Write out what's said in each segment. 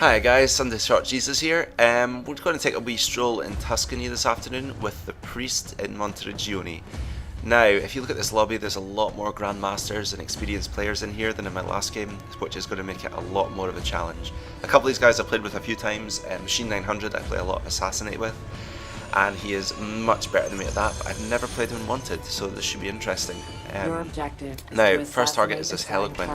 Hi guys, Sunday Short Jesus here. We're going to take a wee stroll in Tuscany this afternoon with the priest in Monteriggioni. Now, if you look at this lobby, there's a lot more grandmasters and experienced players in here than in my last game, which is going to make it a lot more of a challenge. A couple of these guys I've played with a few times. Machine 900 I play a lot of Assassinate with, and he is much better than me at that, but I've never played him in Wanted, so this should be interesting. Your objective is now, to first target is this Harlequin.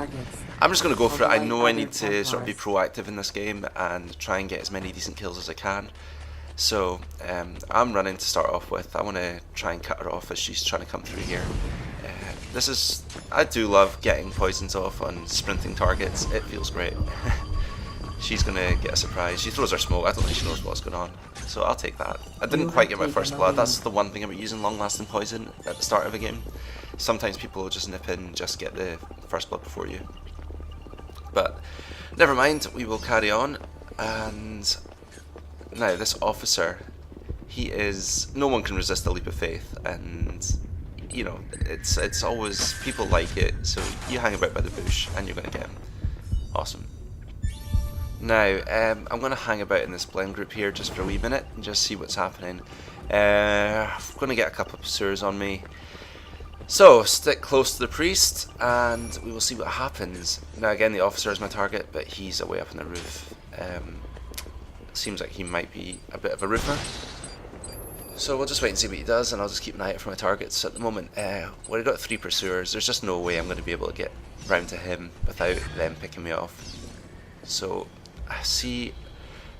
I'm just going to go for it. I know I need to sort of be proactive in this game and try and get as many decent kills as I can. So I'm running to start off with. I want to try and cut her off as she's trying to come through here. I do love getting poisons off on sprinting targets. It feels great. She's going to get a surprise. She throws her smoke. I don't think she knows what's going on. So I'll take that. I didn't quite get my first blood. That's the one thing about using long-lasting poison at the start of a game. Sometimes people will just nip in and just get the first blood before you. But never mind, we will carry on. And now this officer, no one can resist the leap of faith, and you know, it's always, people like it, so you hang about by the bush and you're going to get him. Awesome. Now, I'm going to hang about in this blend group here just for a wee minute and just see what's happening. I'm going to get a couple of pursuers on me. So, stick close to the priest and we will see what happens. Now again, the officer is my target, but he's away up on the roof. Seems like he might be a bit of a roofer. So we'll just wait and see what he does, and I'll just keep an eye out for my targets. At the moment, we've got 3 pursuers. There's just no way I'm going to be able to get round to him without them picking me off. So, I see.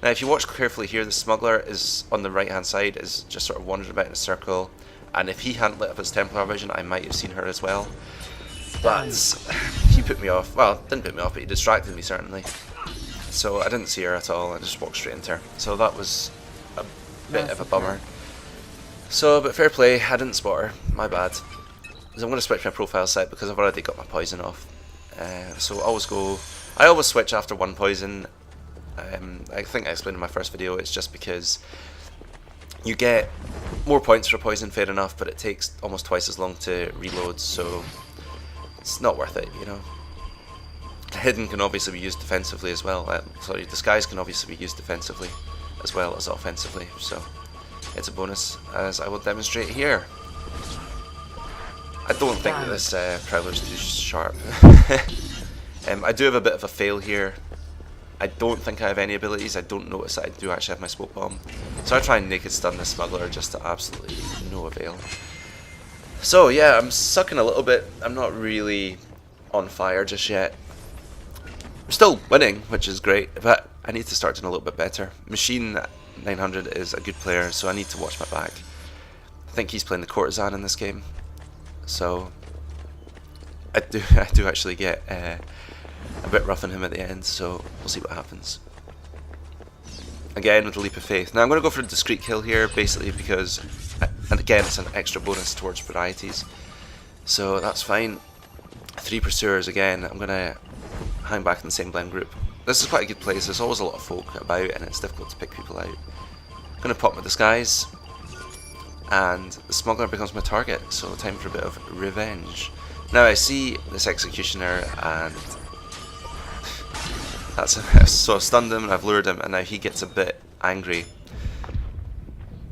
Now if you watch carefully here, the smuggler is on the right hand side, is just sort of wandering about in a circle. And if he hadn't lit up his Templar vision, I might have seen her as well. But he put me off. Well, didn't put me off, but he distracted me certainly. So I didn't see her at all. I just walked straight into her. So that was a bit of a bummer. So, but fair play. I didn't spot her. My bad. So I'm going to switch my profile set because I've already got my poison off. So I always switch after one poison. I think I explained in my first video. It's just because you get more points for a poison, fair enough, but it takes almost twice as long to reload, so it's not worth it, you know. Hidden can obviously be used defensively as well. Disguise can obviously be used defensively as well as offensively, so it's a bonus, as I will demonstrate here. I don't think that this Prowler is too sharp. I do have a bit of a fail here. I don't think I have any abilities. I don't notice that I do actually have my smoke bomb. So I try and naked stun this smuggler just to absolutely no avail. So yeah, I'm sucking a little bit. I'm not really on fire just yet. I'm still winning, which is great, but I need to start doing a little bit better. Machine 900 is a good player, so I need to watch my back. I think he's playing the courtesan in this game. So I do actually get a bit rough on him at the end, so we'll see what happens. Again with the leap of faith. Now I'm going to go for a discreet kill here, basically because, and again it's an extra bonus towards varieties, so that's fine. 3 pursuers again. I'm going to hang back in the same blend group. This is quite a good place. There's always a lot of folk about and it's difficult to pick people out. I'm going to pop my disguise and the smuggler becomes my target, so time for a bit of revenge. Now I see this executioner and so I've stunned him and I've lured him, and now he gets a bit angry.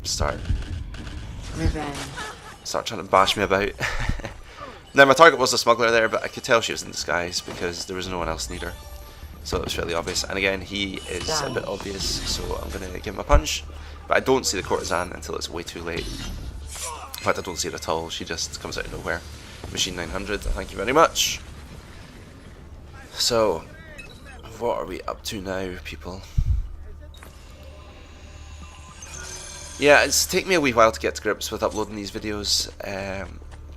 Start trying to bash me about. Now my target was the smuggler there, but I could tell she was in disguise because there was no one else near her. So it was fairly obvious. And again, he is a bit obvious, so I'm going to give him a punch. But I don't see the courtesan until it's way too late. In fact, I don't see it at all. She just comes out of nowhere. Machine 900, thank you very much. So, what are we up to now, people? Yeah, it's taken me a wee while to get to grips with uploading these videos,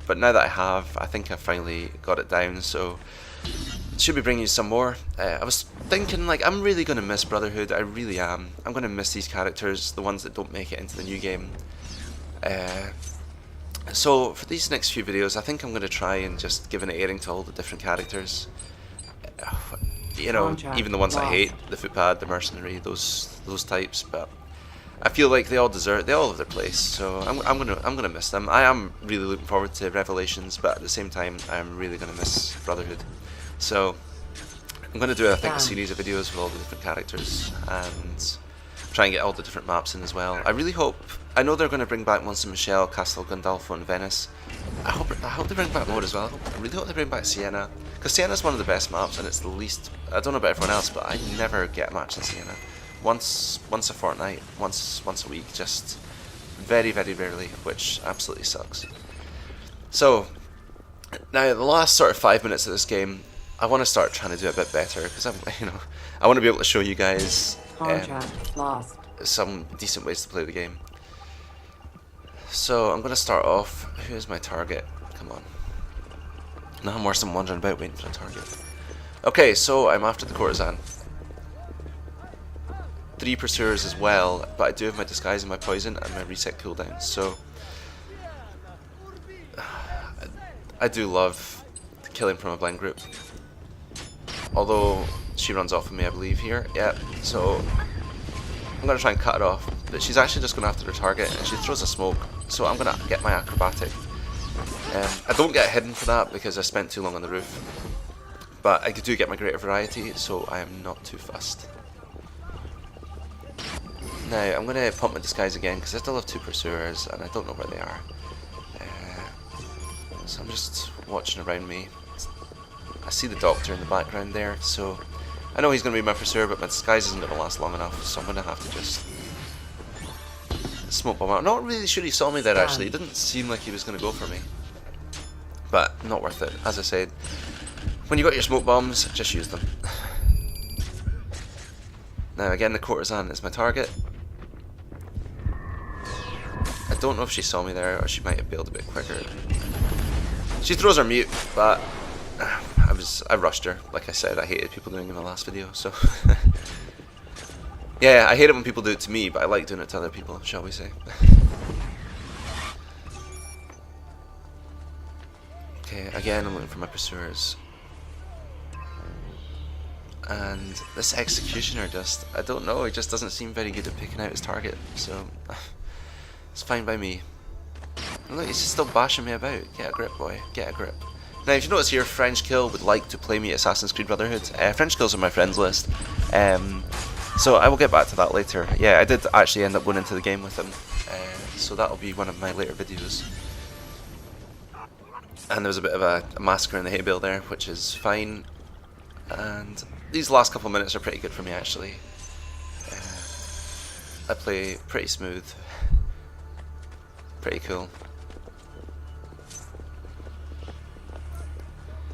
but now that I have, I think I've finally got it down, so should be bringing you some more. I was thinking, like, I'm really going to miss Brotherhood. I really am. I'm going to miss these characters, the ones that don't make it into the new game. So for these next few videos, I think I'm going to try and just give an airing to all the different characters. You know, even the ones I hate, the footpad, the mercenary, those types. But I feel like they all have their place. So I'm gonna miss them. I am really looking forward to Revelations, but at the same time, I'm really gonna miss Brotherhood. So I'm gonna do, I think, a series of videos with all the different characters and try and get all the different maps in as well. I really hope. I know they're going to bring back Mont Saint Michel, Castel Gandolfo, and Venice. I hope they bring back more as well. I really hope they bring back Siena, because Siena's one of the best maps, and it's the least. I don't know about everyone else, but I never get a match in Siena. Once a fortnight, once a week, just very rarely, which absolutely sucks. So now the last sort of 5 minutes of this game, I want to start trying to do a bit better, because I want to be able to show you guys some decent ways to play the game. So I'm going to start off. Who's my target? Come on. Now I'm worse than wandering about waiting for a target. Okay, so I'm after the courtesan. 3 pursuers as well, but I do have my disguise and my poison and my reset cooldown. So I do love killing from a blind group. Although she runs off of me, I believe, here. Yeah, so I'm going to try and cut it off. But she's actually just going after her target, and she throws a smoke. So I'm going to get my acrobatic. I don't get hidden for that because I spent too long on the roof. But I do get my greater variety, so I am not too fussed. Now, I'm going to pump my disguise again because I still have 2 pursuers, and I don't know where they are. So I'm just watching around me. I see the doctor in the background there, so I know he's going to be my pursuer, but my disguise isn't going to last long enough, so I'm going to have to just smoke bomb out. Not really sure he saw me there, actually. It didn't seem like he was going to go for me. But not worth it. As I said, when you got your smoke bombs, just use them. Now again, the courtesan is my target. I don't know if she saw me there, or she might have bailed a bit quicker. She throws her mute, but I rushed her. Like I said, I hated people doing it in my last video, so yeah, I hate it when people do it to me, but I like doing it to other people, shall we say. Okay, again I'm looking for my pursuers. And this executioner just, I don't know, he just doesn't seem very good at picking out his target, so it's fine by me. And look, he's still bashing me about. Get a grip, boy, get a grip. Now, if you notice here, French Kill would like to play me Assassin's Creed Brotherhood. French Kill's on my friends list, so I will get back to that later. Yeah, I did actually end up going into the game with him, so that'll be one of my later videos. And there was a bit of a massacre in the hay bale there, which is fine. And these last couple of minutes are pretty good for me, actually. I play pretty smooth, pretty cool.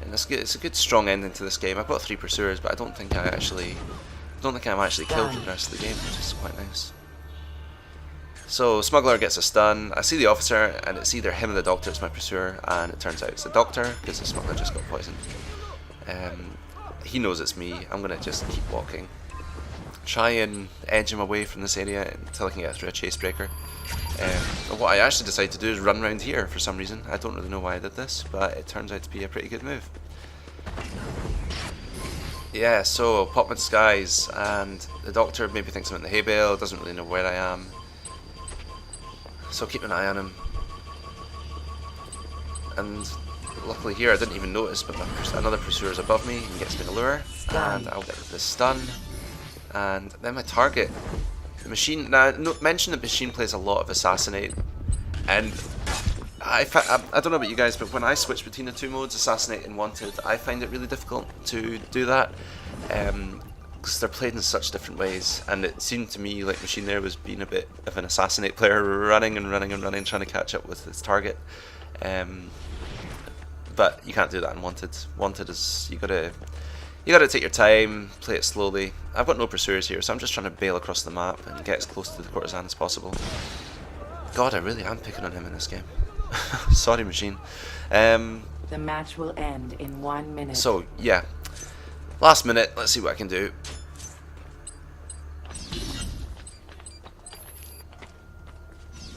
And it's a good strong ending to this game. I've got 3 pursuers, but I don't think I'm actually killed for the rest of the game, which is quite nice. So Smuggler gets a stun. I see the officer, and it's either him or the doctor that's my pursuer, and it turns out it's the doctor because the Smuggler just got poisoned. He knows it's me. I'm gonna just keep walking, try and edge him away from this area until I can get through a chase breaker. What I actually decided to do is run around here for some reason. I don't really know why I did this, but it turns out to be a pretty good move. Yeah, so pop my disguise, and the doctor maybe thinks I'm in the hay bale, doesn't really know where I am. So keep an eye on him. And luckily here I didn't even notice, but another pursuer is above me and gets me the lure, and I'll get the stun. And then my target, the machine. Now, mention that machine plays a lot of assassinate, and I don't know about you guys, but when I switch between the 2 modes, assassinate and wanted, I find it really difficult to do that, because they're played in such different ways. And it seemed to me like machine there was being a bit of an assassinate player, running and running and running, trying to catch up with his target. But you can't do that in wanted. Wanted is you gotta take your time, play it slowly. I've got no pursuers here, so I'm just trying to bail across the map and get as close to the courtesan as possible. God, I really am picking on him in this game. Sorry, machine. The match will end in 1 minute. So yeah, Last minute, let's see what I can do.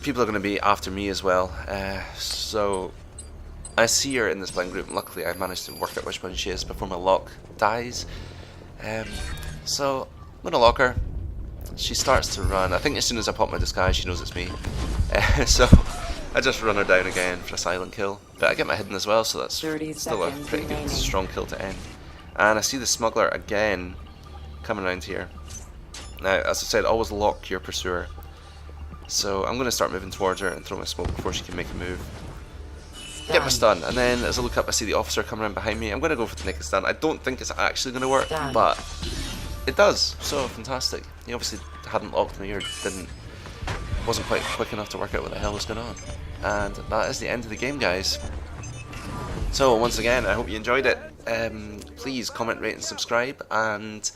People are going to be after me as well, so I see her in this blind group, and luckily I managed to work out which one she is before my lock dies. So I'm going to lock her. She starts to run. I think as soon as I pop my disguise she knows it's me. So I just run her down again for a silent kill. But I get my hidden as well, so that's still a pretty good strong kill to end. And I see the smuggler again coming around here. Now, as I said, always lock your pursuer. So I'm going to start moving towards her and throw my smoke before she can make a move. Get my stun, and then as I look up I see the officer coming around behind me. I'm going to go for the naked stun. I don't think it's actually going to work, but it does, so fantastic. He obviously hadn't locked me or wasn't quite quick enough to work out what the hell was going on. And that is the end of the game, guys. So once again, I hope you enjoyed it. Please comment, rate and subscribe, and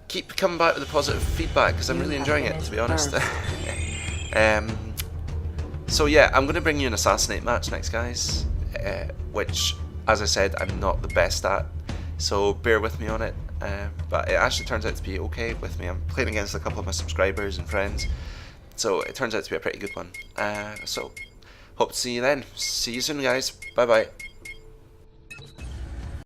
keep coming back with the positive feedback because I'm really enjoying it, to be honest. So yeah, I'm going to bring you an assassinate match next, guys, which, as I said, I'm not the best at, so bear with me on it, but it actually turns out to be okay with me. I'm playing against a couple of my subscribers and friends, so it turns out to be a pretty good one. So hope to see you then. See you soon, guys. Bye bye.